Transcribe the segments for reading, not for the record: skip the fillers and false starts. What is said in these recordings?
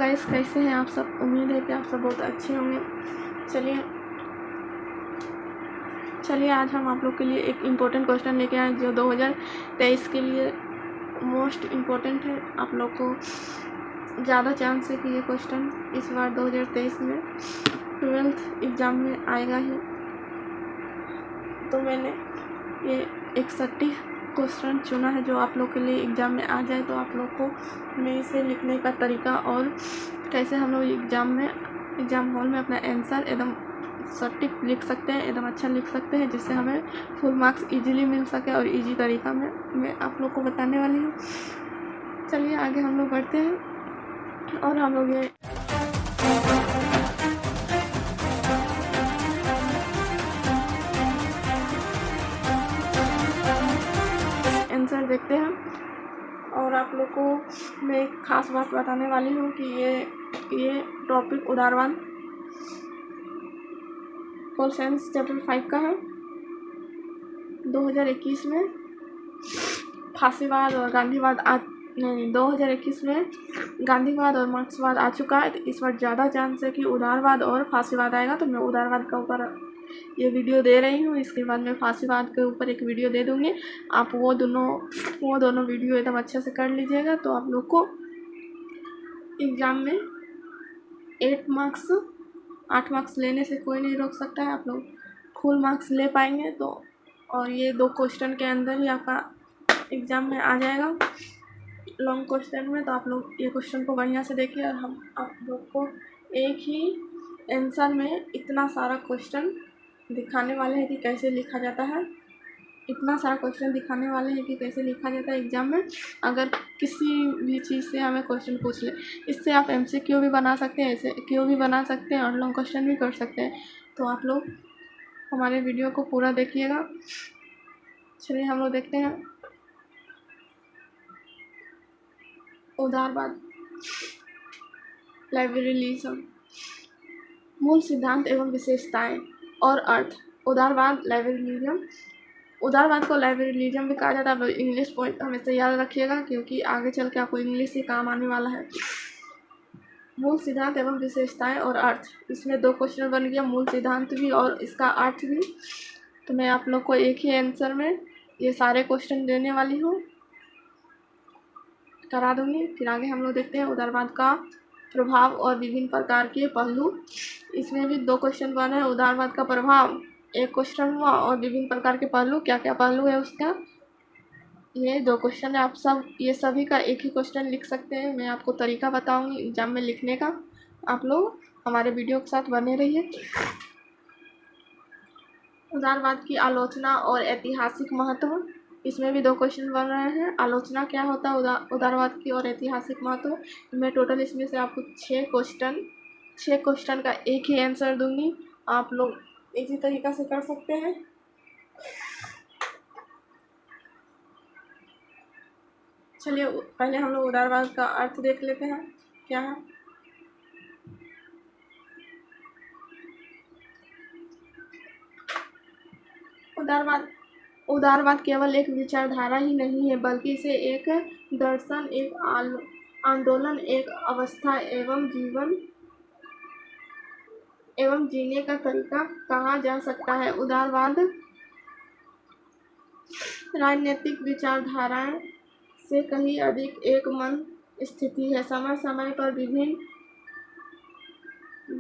Guys, कैसे हैं आप सब। उम्मीद है कि आप सब बहुत अच्छे होंगे। चलिए आज हम आप लोग के लिए एक इम्पोर्टेंट क्वेश्चन लेके आए जो 2023 के लिए मोस्ट इम्पोर्टेंट है। आप लोग को ज़्यादा चांस है कि ये क्वेश्चन इस बार 2023 में 12th एग्ज़ाम में आएगा ही। तो मैंने ये एक सटीक क्वेश्चन चुना है जो आप लोग के लिए एग्ज़ाम में आ जाए, तो आप लोग को मैं इसे लिखने का तरीका और कैसे हम लोग एग्ज़ाम हॉल में अपना आंसर एकदम सटीक लिख सकते हैं, एकदम अच्छा लिख सकते हैं, जिससे हमें फुल मार्क्स इजीली मिल सके और इजी तरीका में मैं आप लोग को बताने वाली हूँ। चलिए आगे हम लोग बढ़ते हैं और हम लोग ये आंसर देखते हैं। और आप लोग को मैं एक ख़ास बात बताने वाली हूँ कि ये टॉपिक उदारवाद पोल साइंस चैप्टर 5 का है। 2021 में फांसीवाद और गांधीवाद 2021 में गांधीवाद और मार्क्सवाद आ चुका है, तो इस बार ज़्यादा चांस है कि उदारवाद और फांसीवाद आएगा। तो मैं उदारवाद के ऊपर ये वीडियो दे रही हूँ, इसके बाद मैं फांसीवाद के ऊपर एक वीडियो दे दूँगी। आप वो दोनों वीडियो एकदम अच्छे से कर लीजिएगा, तो आप लोग को एग्ज़ाम में 8 मार्क्स लेने से कोई नहीं रोक सकता है। आप लोग फुल मार्क्स ले पाएंगे तो, और ये 2 क्वेश्चन के अंदर ही आपका एग्ज़ाम में आ जाएगा लॉन्ग क्वेश्चन में। तो आप लोग ये क्वेश्चन को बढ़िया से देखिए और हम आप लोग को एक ही आंसर में इतना सारा क्वेश्चन दिखाने वाले हैं कि कैसे लिखा जाता है। एग्ज़ाम में अगर किसी भी चीज़ से हमें क्वेश्चन पूछ ले, इससे आप MCQ भी बना सकते हैं, ऐसे क्यों भी बना सकते हैं और लॉन्ग क्वेश्चन भी कर सकते हैं। तो आप लोग हमारे वीडियो को पूरा देखिएगा। चलिए हम लोग देखते हैं उदारवाद लाइब्रेरियलिज्म, मूल सिद्धांत एवं विशेषताएं और अर्थ। उदारवाद को लाइब्रेरियलिज्म भी कहा जाता है। इंग्लिश पॉइंट हमेशा याद रखिएगा, क्योंकि आगे चल के आपको इंग्लिश ही काम आने वाला है। मूल सिद्धांत एवं विशेषताएं और अर्थ, इसमें 2 क्वेश्चन बन गया, मूल सिद्धांत भी और इसका अर्थ भी। तो मैं आप लोग को एक ही आंसर में ये सारे क्वेश्चन देने वाली हूँ, करा दूँगी। फिर आगे हम लोग देखते हैं उदारवाद का प्रभाव और विभिन्न प्रकार के पहलू। इसमें भी 2 क्वेश्चन बने हैं। उदारवाद का प्रभाव एक क्वेश्चन हुआ और विभिन्न प्रकार के पहलू, क्या क्या पहलू है उसका, ये 2 क्वेश्चन है। आप सब ये सभी का एक ही क्वेश्चन लिख सकते हैं। मैं आपको तरीका बताऊंगी एग्जाम में लिखने का। आप लोग हमारे वीडियो के साथ बने रहिए। उदारवाद की आलोचना और ऐतिहासिक महत्व, इसमें भी 2 क्वेश्चन बन रहे हैं। आलोचना क्या होता है उदारवाद की, और ऐतिहासिक महत्व। मैं टोटल इसमें से आपको 6 क्वेश्चन का एक ही आंसर दूंगी। आप लोग इसी तरीक़ा से कर सकते हैं। चलिए पहले हम लोग उदारवाद का अर्थ देख लेते हैं क्या है। उदारवाद केवल एक विचारधारा ही नहीं है, बल्कि इसे एक दर्शन, एक आंदोलन, एक अवस्था एवं जीने का तरीका कहा जा सकता है। उदारवाद राजनीतिक विचारधाराएं से कहीं अधिक एक मन स्थिति है। समय समय पर विभिन्न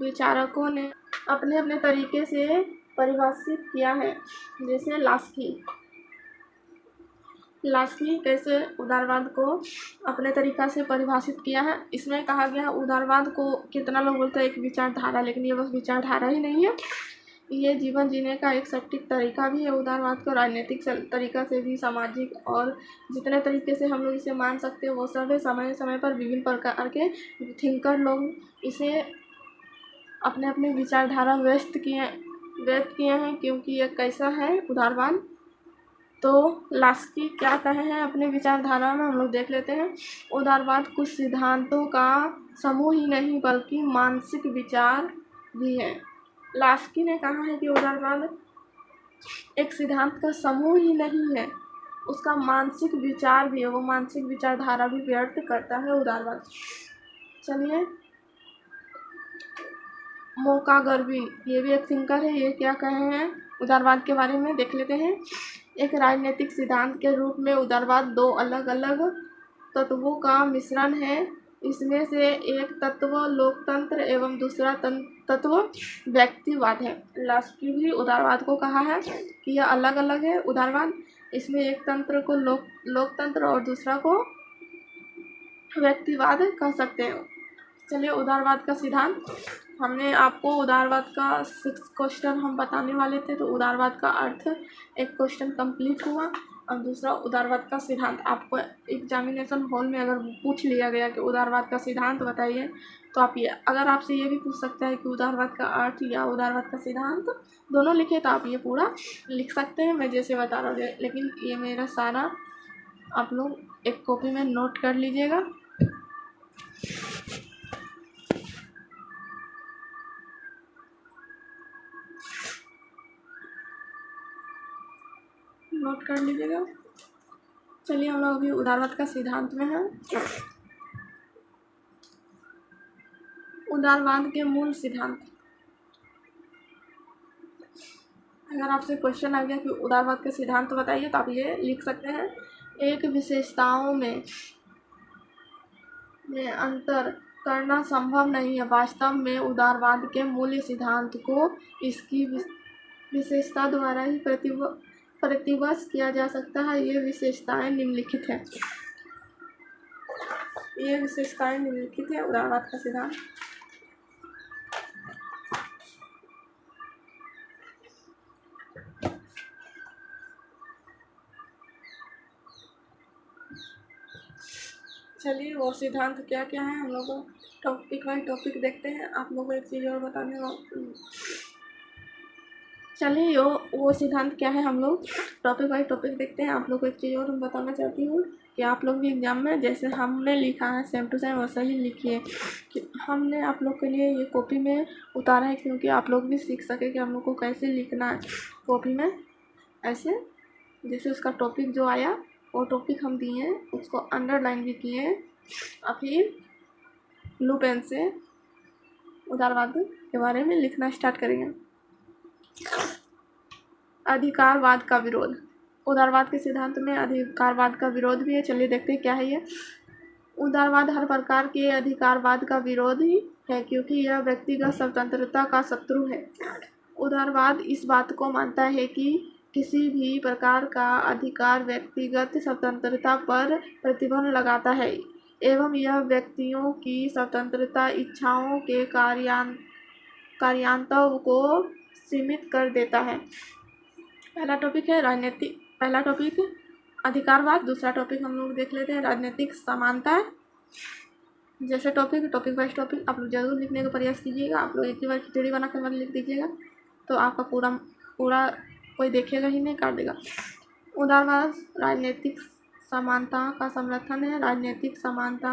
विचारकों ने अपने अपने तरीके से परिभाषित किया है। जैसे लास्की कैसे उदारवाद को अपने तरीक़ा से परिभाषित किया है। इसमें कहा गया उदारवाद को कितना लोग बोलते हैं एक विचारधारा, लेकिन ये बस विचारधारा ही नहीं है, ये जीवन जीने का एक सटीक तरीका भी है। उदारवाद को राजनीतिक तरीक़ा से भी, सामाजिक और जितने तरीके से हम लोग इसे मान सकते हैं वो सब है। समय समय पर विभिन्न प्रकार के थिंकर लोग इसे अपने अपने विचारधारा व्यक्त किए हैं। क्योंकि ये कैसा है उदारवाद, तो लास्की क्या कहे हैं अपने विचारधारा में, हम लोग देख लेते हैं। उदारवाद कुछ सिद्धांतों का समूह ही नहीं बल्कि मानसिक विचार भी है। लास्की ने कहा है कि उदारवाद एक सिद्धांत का समूह ही नहीं है, उसका मानसिक विचार भी है, वो मानसिक विचारधारा भी व्यक्त करता है उदारवाद। चलिए मोकागर्वी, ये भी एक थिंकर है। ये क्या कहे हैं उदारवाद के बारे में देख लेते हैं। एक राजनीतिक सिद्धांत के रूप में उदारवाद दो अलग अलग तत्वों का मिश्रण है। इसमें से एक तत्व लोकतंत्र एवं दूसरा तत्व व्यक्तिवाद है। लास्ट की भी उदारवाद को कहा है कि यह अलग अलग है उदारवाद। इसमें एक तंत्र को लोकतंत्र और दूसरा को व्यक्तिवाद कह सकते हैं। चलिए उदारवाद का सिद्धांत, हमने आपको उदारवाद का 6 क्वेश्चन हम बताने वाले थे, तो उदारवाद का अर्थ एक क्वेश्चन कंप्लीट हुआ। और दूसरा उदारवाद का सिद्धांत, आपको एग्जामिनेशन हॉल में अगर पूछ लिया गया कि उदारवाद का सिद्धांत बताइए, तो आप ये अगर आपसे ये भी पूछ सकता है कि उदारवाद का अर्थ या उदारवाद का सिद्धांत दोनों लिखे, तो आप ये पूरा लिख सकते हैं मैं जैसे बता रहा हूँ। लेकिन ये मेरा सारा आप लोग एक कॉपी में नोट कर लीजिएगा। नोट कर लीजिएगा। चलिए हम लोग अभी उदारवाद का सिद्धांत में हैं। उदारवाद के मूल सिद्धांत, अगर आपसे क्वेश्चन आ गया कि उदारवाद के सिद्धांत बताइए, तो आप ये लिख सकते हैं। एक विशेषताओं में अंतर करना संभव नहीं है। वास्तव में उदारवाद के मूल सिद्धांत को इसकी विशेषता द्वारा ही प्रतिवश किया जा सकता है। ये विशेषताएं निम्नलिखित है। ये विशेषताएं निम्नलिखित है उदारवाद का सिद्धांत। चलिए वो सिद्धांत क्या क्या है, हम लोग टॉपिक बाई टॉपिक देखते हैं। आप लोगों को एक चीज़ और बताने चलिए वो सिद्धांत क्या है, हम लोग टॉपिक बाई टॉपिक देखते हैं। आप लोग को एक चीज़ और बताना चाहती हूँ कि आप लोग भी एग्जाम में जैसे हमने लिखा है सेम टू सेम वैसा ही लिखिए। कि हमने आप लोग के लिए ये कॉपी में उतारा है क्योंकि आप लोग भी सीख सके कि हम लोग को कैसे लिखना है कॉपी में। ऐसे जैसे उसका टॉपिक जो आया वो टॉपिक हम दिए हैं, उसको अंडरलाइन भी किए हैं। और फिर ब्लू पेन से उदारवाद के बारे में लिखना स्टार्ट करेंगे। अधिकारवाद का विरोध, उदारवाद के सिद्धांत में अधिकारवाद का विरोध भी है। चलिए देखते हैं क्या है ये। उदारवाद हर प्रकार के अधिकारवाद का विरोध ही है क्योंकि यह व्यक्तिगत स्वतंत्रता का शत्रु है। उदारवाद इस बात को मानता है कि किसी भी प्रकार का अधिकार व्यक्तिगत स्वतंत्रता पर प्रतिबंध लगाता है एवं यह व्यक्तियों की स्वतंत्रता इच्छाओं के कार्यान्वयन को सीमित कर देता है। पहला टॉपिक है राजनीतिक, पहला टॉपिक अधिकारवाद। दूसरा टॉपिक हम लोग देख लेते हैं राजनीतिक समानता। जैसे टॉपिक वाइज टॉपिक आप लोग जरूर लिखने का प्रयास कीजिएगा। आप लोग एक ही बार खिचड़ी बना कर लिख दीजिएगा तो आपका पूरा कोई देखेगा ही नहीं, काट देगा। उदारवाद राजनीतिक समानता का समर्थन है। राजनीतिक समानता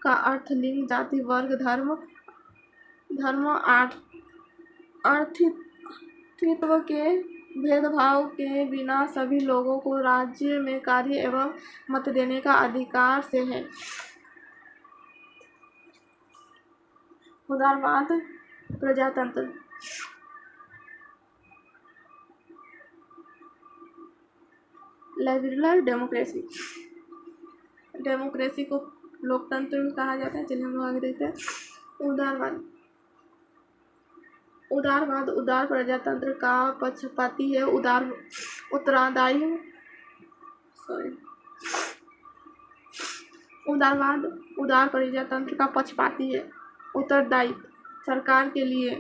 का अर्थ लिंग, जाति, वर्ग, धर्म अर्थित्व के भेदभाव के बिना सभी लोगों को राज्य में कार्य एवं मत देने का अधिकार से है। उदारवाद प्रजातंत्र, लिबरल डेमोक्रेसी को लोकतंत्र भी कहा जाता है। चलिए हम लोग आगे देखते हैं। उदारवाद उदार प्रजातंत्र का पक्षपाती है। उदारवाद उदार प्रजातंत्र का पक्षपाती है। उत्तरदायित्व, सरकार के लिए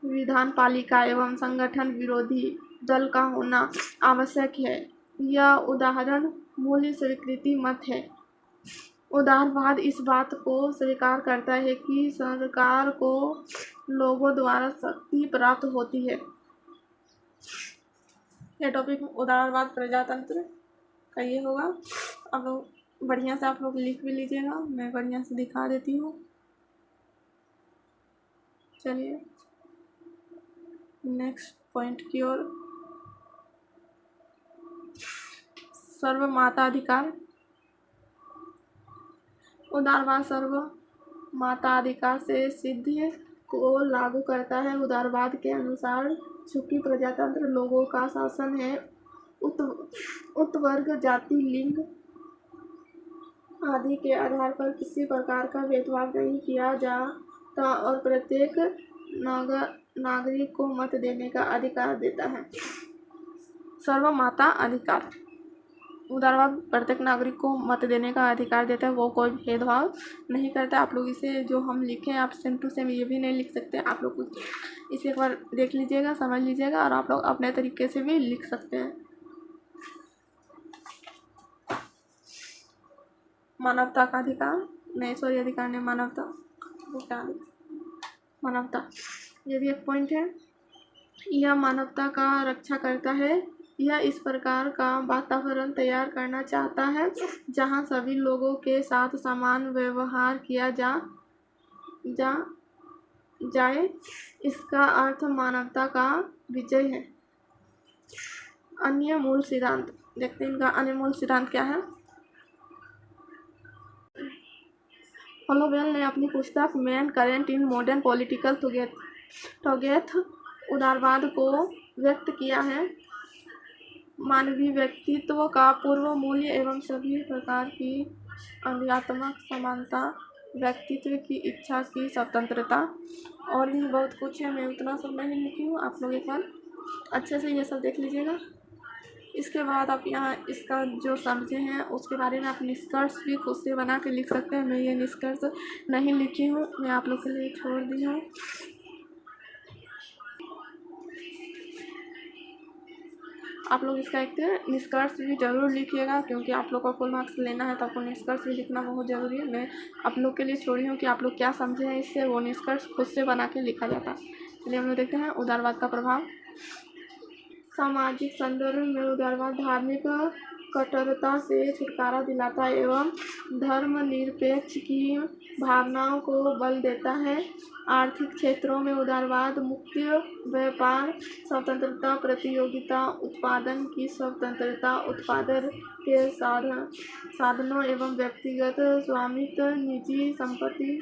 विधान पालिका एवं संगठन विरोधी दल का होना आवश्यक है। यह उदाहरण मूल्य स्वीकृति मत है। उदारवाद इस बात को स्वीकार करता है कि सरकार को लोगों द्वारा शक्ति प्राप्त होती है। यह टॉपिक उदारवाद प्रजातंत्र का ये होगा। अब बढ़िया से आप लोग लिख भी लीजिएगा, मैं बढ़िया से दिखा देती हूँ। चलिए नेक्स्ट पॉइंट की ओर। सर्वमाताधिकार, उदारवाद सर्वमाताधिकार से सिद्ध को लागू करता है। उदारवाद के अनुसार चूंकि प्रजातंत्र लोगों का शासन है, उत्वर्ग, जाति, लिंग आदि के आधार पर किसी प्रकार का भेदभाव नहीं किया जाता और प्रत्येक नागरिक को मत देने का अधिकार देता है। सर्वमाता अधिकार। उदारवाद प्रत्येक नागरिक को मत देने का अधिकार देता है, वो कोई भेदभाव नहीं करता। आप लोग इसे जो हम लिखे हैं, आप सेम टू सेम ये भी नहीं लिख सकते। आप लोग कुछ इसे एक बार देख लीजिएगा, समझ लीजिएगा और आप लोग अपने तरीके से भी लिख सकते हैं। मानवता का अधिकार नहीं, सॉरी, अधिकार नहीं, मानवता, मानवता ये भी एक पॉइंट है। यह मानवता का रक्षा करता है। यह इस प्रकार का वातावरण तैयार करना चाहता है जहां सभी लोगों के साथ समान व्यवहार किया जाए। इसका अर्थ मानवता का विजय है। अन्य मूल सिद्धांत देखते हैं। इनका अन्य मूल सिद्धांत क्या है? होलोवेल ने अपनी पुस्तक main current in modern political टोगेथ उदारवाद को व्यक्त किया है। मानवीय व्यक्तित्व का पूर्व मूल्य एवं सभी प्रकार की आध्यात्मिक समानता, व्यक्तित्व की इच्छा की स्वतंत्रता और भी बहुत कुछ है। मैं उतना सब नहीं लिखी हूँ, आप लोग एक बार अच्छे से ये सब देख लीजिएगा। इसके बाद आप यहाँ इसका जो समझे हैं उसके बारे में आप निष्कर्ष भी खुद से बना के लिख सकते हैं। मैं ये निष्कर्ष नहीं लिखी हूँ, मैं आप लोग के लिए छोड़ दी हूँ। आप लोग इसका एक निष्कर्ष भी ज़रूर लिखिएगा, क्योंकि आप लोग को फुल मार्क्स लेना है तो आपको निष्कर्ष भी लिखना बहुत ज़रूरी है। मैं आप लोग के लिए छोड़ी हूँ कि आप लोग क्या समझे हैं इससे, वो निष्कर्ष खुद से बना के लिखा जाता है। चलिए हम लोग देखते हैं उदारवाद का प्रभाव। सामाजिक संदर्भ में उदारवाद धार्मिक कट्टरता से छुटकारा दिलाता एवं धर्मनिरपेक्ष की भावनाओं को बल देता है। आर्थिक क्षेत्रों में उदारवाद मुक्ति, व्यापार स्वतंत्रता, प्रतियोगिता, उत्पादन की स्वतंत्रता, उत्पादन के साधनों एवं व्यक्तिगत स्वामित्व, निजी संपत्ति,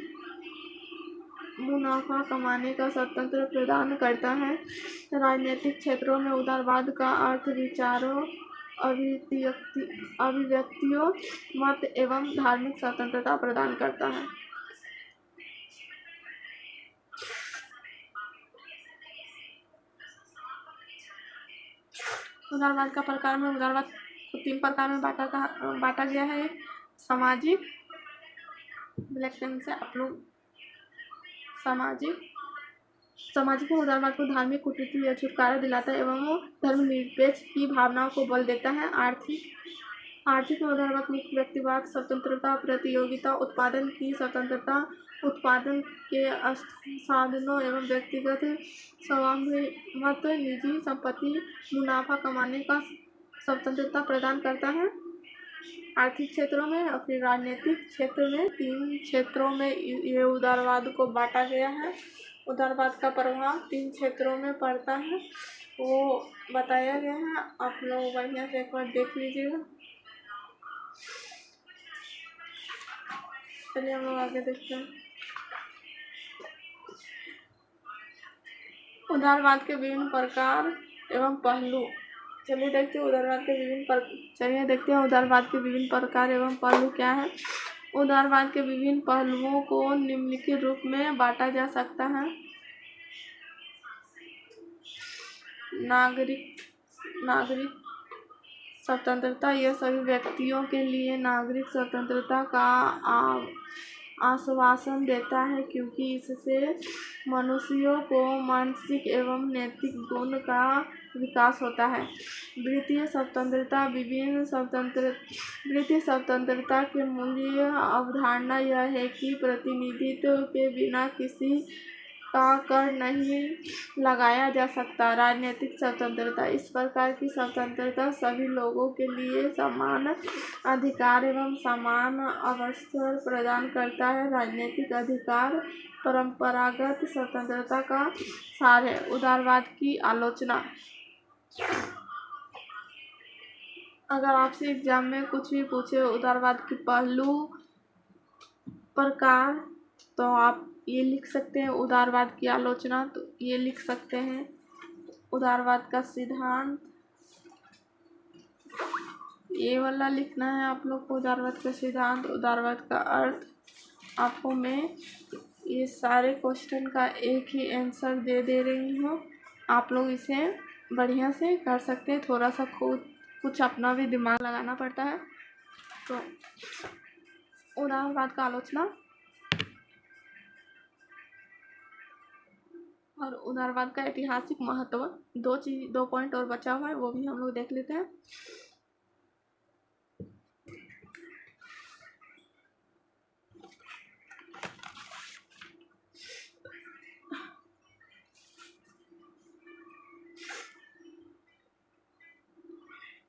मुनाफा कमाने का स्वतंत्र प्रदान करता है। राजनीतिक क्षेत्रों में उदारवाद का अर्थ विचारों, अभिव्यक्तियों, मत एवं धार्मिक स्वतंत्रता प्रदान करता है। उदारवाद का प्रकार में उदारवाद को 3 प्रकार में बांटा गया है। सामाजिक, ब्लैक पेन से आप लोग सामाजिक उदारवाद को धार्मिक कूटनीति या छुटकारा दिलाता है एवं धर्मनिरपेक्ष की भावनाओं को बल देता है। आर्थिक उदारवाद मुख्य व्यक्तिवाद स्वतंत्रता, प्रतियोगिता, उत्पादन की स्वतंत्रता, उत्पादन के साधनों एवं व्यक्तिगत स्वामित्व, निजी संपत्ति, मुनाफा कमाने का स्वतंत्रता प्रदान करता है। आर्थिक क्षेत्रों में और फिर राजनीतिक क्षेत्र में 3 क्षेत्रों में ये उदारवाद को बांटा गया है। उदारवाद का प्रभाव 3 क्षेत्रों में पड़ता है, वो बताया गया है। आप लोग बढ़िया से एक बार देख लीजिएगा। चलिए हम लोग आगे देखते हैं। उदारवाद के विभिन्न प्रकार एवं पहलू। चलिए देखते हैं उदारवाद के विभिन्न प्रकार एवं पहलू क्या है। उदारवाद के विभिन्न पहलुओं को निम्नलिखित रूप में बांटा जा सकता है। नागरिक स्वतंत्रता, यह सभी व्यक्तियों के लिए नागरिक स्वतंत्रता का आश्वासन देता है, क्योंकि इससे मनुष्यों को मानसिक एवं नैतिक गुण का विकास होता है। वृत्तीय स्वतंत्रता के मूल्य अवधारणा यह है कि प्रतिनिधित्व के बिना किसी का कर नहीं लगाया जा सकता। राजनीतिक स्वतंत्रता, इस प्रकार की स्वतंत्रता सभी लोगों के लिए समान अधिकार एवं समान अवसर प्रदान करता है। राजनीतिक अधिकार परंपरागत स्वतंत्रता का सार है। उदारवाद की आलोचना। अगर आपसे एग्जाम में कुछ भी पूछे उदारवाद के पहलू, प्रकार तो आप ये लिख सकते हैं उदारवाद की आलोचना, तो ये लिख सकते हैं उदारवाद का सिद्धांत, ये वाला लिखना है आप लोग को, उदारवाद का सिद्धांत, उदारवाद का अर्थ। आपको मैं ये सारे क्वेश्चन का एक ही आंसर दे रही हूँ, आप लोग इसे बढ़िया से कर सकते हैं। थोड़ा सा खुद कुछ अपना भी दिमाग लगाना पड़ता है। तो उदारवाद का आलोचना और उदारवाद का ऐतिहासिक महत्व, दो पॉइंट और बचा हुआ है, वो भी हम लोग देख लेते हैं।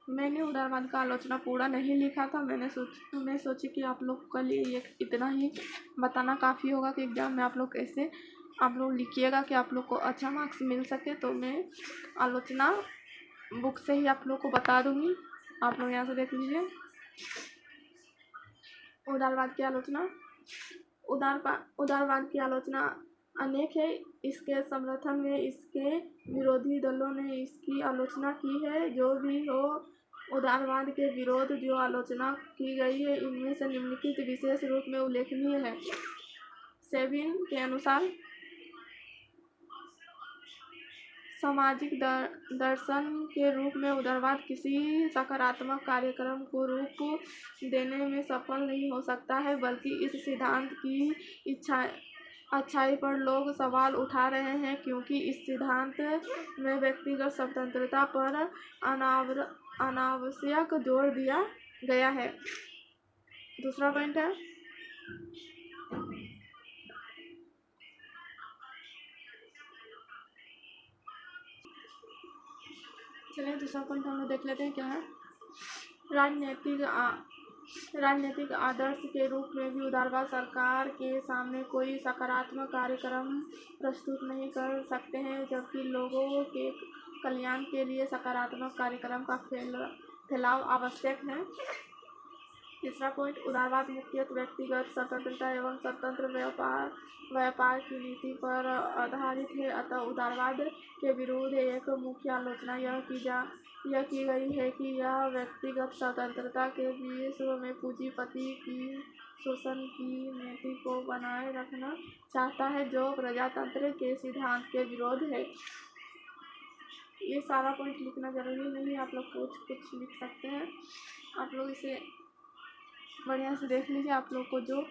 मैंने उदारवाद का आलोचना पूरा नहीं लिखा था, मैं सोची कि आप लोग के लिए ये इतना ही बताना काफ़ी होगा कि एग्ज़ाम में आप लोग कैसे आप लोग लिखिएगा कि आप लोग को अच्छा मार्क्स मिल सके। तो मैं आलोचना बुक से ही आप लोग को बता दूंगी, आप लोग यहाँ से देख लीजिए। उदारवाद की आलोचना, उदारवाद की आलोचना अनेक है। इसके समर्थन में इसके विरोधी दलों ने इसकी आलोचना की है। जो भी हो, उदारवाद के विरोध जो आलोचना की गई है, इनमें से निम्नलिखित विशेष रूप में उल्लेखनीय है। सेबिन के अनुसार सामाजिक दर्शन के रूप में उदारवाद किसी सकारात्मक कार्यक्रम को रूप देने में सफल नहीं हो सकता है, बल्कि इस सिद्धांत की अच्छाई पर लोग सवाल उठा रहे हैं, क्योंकि इस सिद्धांत में व्यक्तिगत स्वतंत्रता पर अनावश्यक जोर दिया गया है। दूसरा पॉइंट है, चलिए दूसरा पॉइंट हम लोग देख लेते हैं क्या है। राजनीतिक आदर्श के रूप में भी उदारवाद सरकार के सामने कोई सकारात्मक कार्यक्रम प्रस्तुत नहीं कर सकते हैं, जबकि लोगों के कल्याण के लिए सकारात्मक कार्यक्रम का फैलाव आवश्यक है। तीसरा पॉइंट, उदारवाद मुख्यतः व्यक्तिगत स्वतंत्रता एवं स्वतंत्र व्यापार की नीति पर आधारित है। अतः उदारवाद के विरुद्ध एक मुख्य आलोचना यह की गई है कि यह व्यक्तिगत स्वतंत्रता के विश्व में पूंजीपति की शोषण की नीति को बनाए रखना चाहता है, जो प्रजातंत्र के सिद्धांत के विरोध है। ये सारा पॉइंट लिखना जरूरी नहीं, आप लोग कुछ लिख सकते हैं। आप लोग इसे बढ़िया से देख लीजिए, आप लोग को जो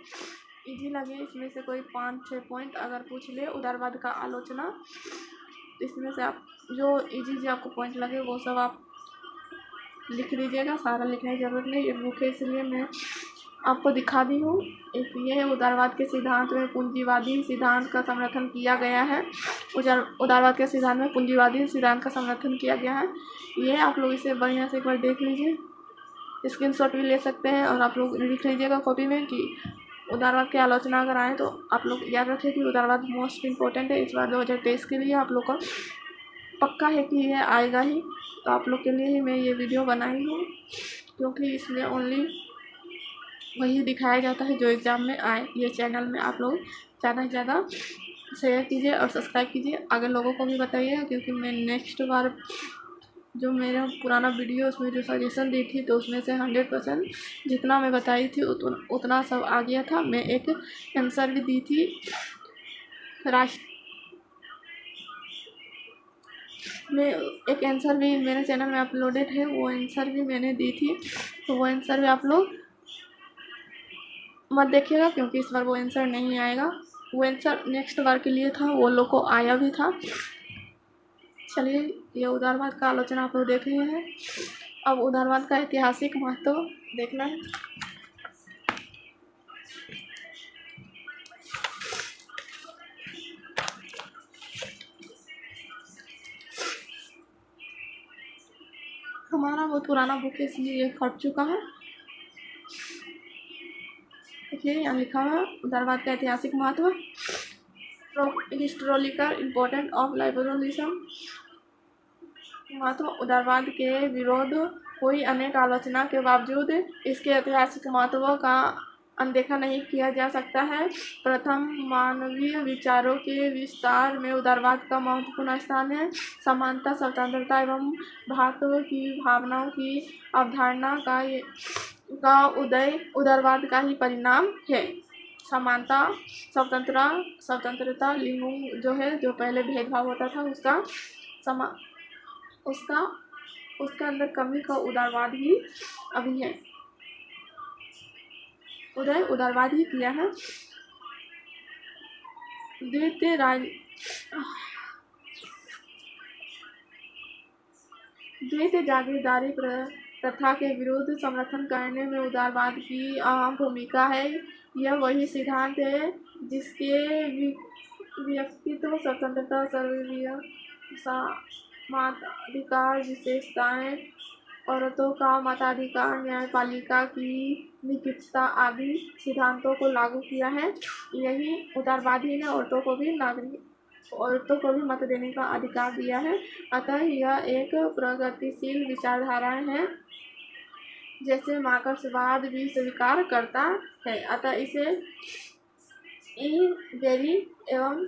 इजी लगे इसमें से कोई 5-6 पॉइंट अगर पूछ ले उदारवाद का आलोचना, इसमें से आप जो इजी आपको पॉइंट लगे वो सब आप लिख लीजिएगा। सारा लिखने की ज़रूरत नहीं, ये बुक है इसलिए मैं आपको दिखा दी हूँ। एक ये है, उदारवाद के सिद्धांत में पूंजीवादी सिद्धांत का समर्थन किया गया है। उदारवाद के सिद्धांत में पूंजीवादी सिद्धांत का समर्थन किया गया है। ये आप लोग इसे बढ़िया से एक बार देख लीजिए, स्क्रीनशॉट भी ले सकते हैं और आप लोग लिख लीजिएगा कॉपी में कि उदारवाद की आलोचना अगर आए तो आप लोग याद रखें कि उदारवाद मोस्ट इम्पोर्टेंट है इस बार 2023 के लिए। आप लोग का पक्का है कि ये आएगा ही, तो आप लोग के लिए ही मैं ये वीडियो बनाई हूँ, क्योंकि इसमें ओनली वही दिखाया जाता है जो एग्ज़ाम में आए। ये चैनल में आप लोग ज़्यादा से ज़्यादा शेयर कीजिए और सब्सक्राइब कीजिए, आगे लोगों को भी बताइए, क्योंकि मैं नेक्स्ट बार जो मेरा पुराना वीडियो उसमें जो सजेशन दी थी तो उसमें से 100% जितना मैं बताई थी उतना सब आ गया था। मैं एक आंसर भी दी थी मैं एक आंसर भी मेरे चैनल में अपलोडेड है, वो आंसर भी मैंने दी थी, तो वो आंसर भी आप लोग मत देखिएगा, क्योंकि इस बार वो आंसर नहीं आएगा। वो आंसर नेक्स्ट बार के लिए था, वो लोग को आया भी था। चलिए, ये उदारवाद का आलोचना आप लोग देख रहे हैं। अब उदारवाद का ऐतिहासिक महत्व देखना है। हमारा बहुत पुराना बुक है इसलिए ये फट चुका है। देखिए यहाँ लिखा हुआ है उदारवाद का ऐतिहासिक महत्व, हिस्टोरिकल इम्पोर्टेंस ऑफ लिबरलिज्म। महत्व, उदारवाद के विरोध हुई अनेक आलोचना के बावजूद इसके ऐतिहासिक महत्व का अनदेखा नहीं किया जा सकता है। प्रथम, मानवीय विचारों के विस्तार में उदारवाद का महत्वपूर्ण स्थान है। समानता, स्वतंत्रता एवं भ्रातृत्व की भावनाओं की अवधारणा का उदय उदारवाद का ही परिणाम है। समानता, स्वतंत्रता लिंगों जो है, जो पहले भेदभाव होता था उसका समा उसका उसका अंदर कमी का उदारवाद ही अभी है, उदारवाद ही किया है। द्वैत जागीरदारी प्रथा के विरुद्ध समर्थन करने में उदारवाद की अहम भूमिका है। यह वही सिद्धांत है जिसके व्यक्तित्व, स्वतंत्रता, मताधिकार, विशेषताएं, औरतों का मताधिकार, न्यायपालिका की निष्पक्षता आदि सिद्धांतों को लागू किया है। यही उदारवादी ने औरतों को भी मत देने का अधिकार दिया है। अतः यह एक प्रगतिशील विचारधारा है, जैसे मार्क्सवाद भी स्वीकार करता है। अतः इसे बेरी एवं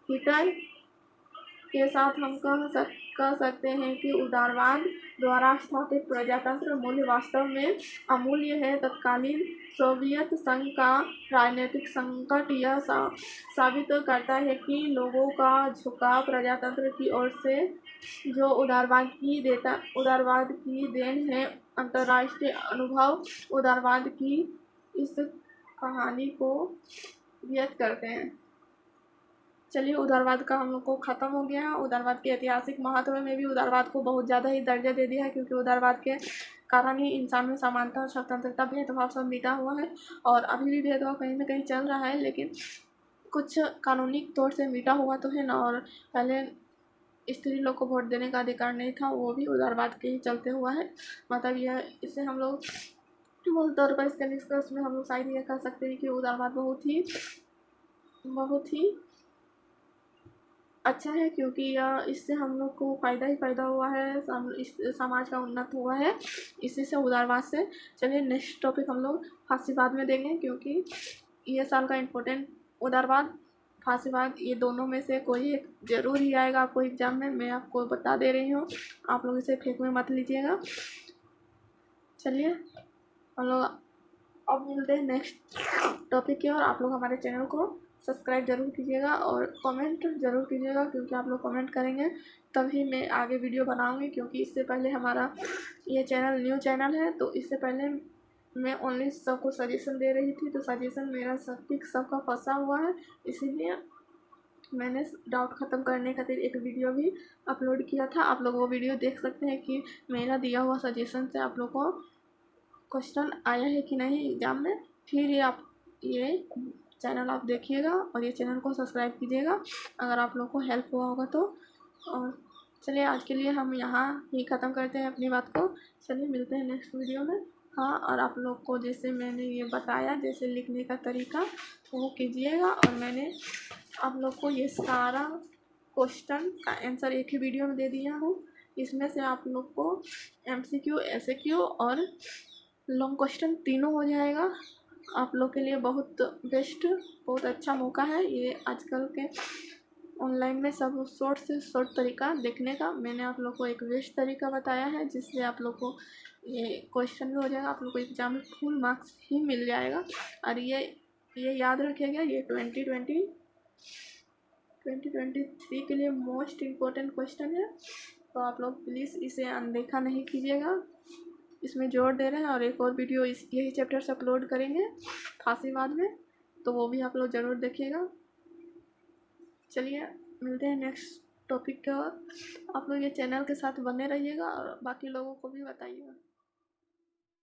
हिटर के साथ हम कह सकते हैं कि उदारवाद द्वारा स्थापित प्रजातंत्र मूल्य वास्तव में अमूल्य है। तत्कालीन सोवियत संघ का राजनीतिक संकट यह साबित करता है कि लोगों का झुकाव प्रजातंत्र की ओर से, जो उदारवाद की देन है। अंतर्राष्ट्रीय अनुभव उदारवाद की इस कहानी को व्यक्त करते हैं। चलिए, उदारवाद का हम लोग को ख़त्म हो गया है। उदारवाद के ऐतिहासिक महत्व में भी उदारवाद को बहुत ज़्यादा ही दर्जा दे दिया है, क्योंकि उदारवाद के कारण ही इंसान में समानता और स्वतंत्रता, भेदभाव सब मिटा हुआ है। और अभी भी भेदभाव कहीं ना कहीं चल रहा है, लेकिन कुछ कानूनी तौर से मिटा हुआ तो है ना। और पहले स्त्री लोग को वोट देने का अधिकार नहीं था, वो भी उदारवाद के ही चलते हुआ है। मतलब यह, इससे हम लोग मूल तौर पर इसके निष्कर्ष में हम लोग शायद यह कह सकते हैं कि उदारवाद बहुत ही अच्छा है, क्योंकि इससे हम लोग को फ़ायदा ही फ़ायदा हुआ है, समाज का उन्नत हुआ है इसी से, उदारवाद से। चलिए, नेक्स्ट टॉपिक हम लोग फांसीवाद में देंगे, क्योंकि ये साल का इम्पोर्टेंट उदारवाद, फांसीवाद, ये दोनों में से कोई एक जरूर ही आएगा आपको एग्जाम में। मैं आपको बता दे रही हूँ, आप लोग इसे फेंक में मत लीजिएगा। चलिए, हम लोग अब मिलते हैं नेक्स्ट टॉपिक की ओर। आप लोग हमारे चैनल को सब्सक्राइब जरूर कीजिएगा और कमेंट जरूर कीजिएगा, क्योंकि आप लोग कमेंट करेंगे तभी मैं आगे वीडियो बनाऊंगी। क्योंकि इससे पहले हमारा ये चैनल न्यू चैनल है, तो इससे पहले मैं ओनली सबको सजेशन दे रही थी, तो सजेशन मेरा सबका फंसा हुआ है। इसीलिए मैंने डाउट ख़त्म करने खातिर एक वीडियो भी अपलोड किया था। आप लोग वो वीडियो देख सकते हैं कि मेरा दिया हुआ सजेशन से आप लोग को क्वेश्चन आया है कि नहीं एग्ज़ाम में। फिर ये चैनल आप देखिएगा और ये चैनल को सब्सक्राइब कीजिएगा, अगर आप लोग को हेल्प हुआ होगा तो। और चलिए, आज के लिए हम यहाँ ही ख़त्म करते हैं अपनी बात को। चलिए, मिलते हैं नेक्स्ट वीडियो में। हाँ, और आप लोग को जैसे मैंने ये बताया, जैसे लिखने का तरीका वो कीजिएगा। और मैंने आप लोग को ये सारा क्वेश्चन का आंसर एक ही वीडियो में दे दिया हूँ। इसमें से आप लोग को MCQ, SAQ और लॉन्ग क्वेश्चन तीनों हो जाएगा। आप लोग के लिए बहुत बेस्ट, बहुत अच्छा मौका है ये आजकल के ऑनलाइन में सब शॉर्ट से शॉर्ट तरीका देखने का। मैंने आप लोग को एक बेस्ट तरीका बताया है, जिससे आप लोग को ये क्वेश्चन भी हो जाएगा, आप लोग को एग्जाम में फुल मार्क्स ही मिल जाएगा। और ये याद रखिएगा, ये 2023 के लिए मोस्ट इम्पोर्टेंट क्वेश्चन है, तो आप लोग प्लीज़ इसे अनदेखा नहीं कीजिएगा। इसमें जोर दे रहे हैं। और एक और वीडियो यही चैप्टर से अपलोड करेंगे फांसीवाद में, तो वो भी आप लोग ज़रूर देखिएगा। चलिए, मिलते हैं नेक्स्ट टॉपिक के और। आप लोग ये चैनल के साथ बने रहिएगा और बाकी लोगों को भी बताइएगा।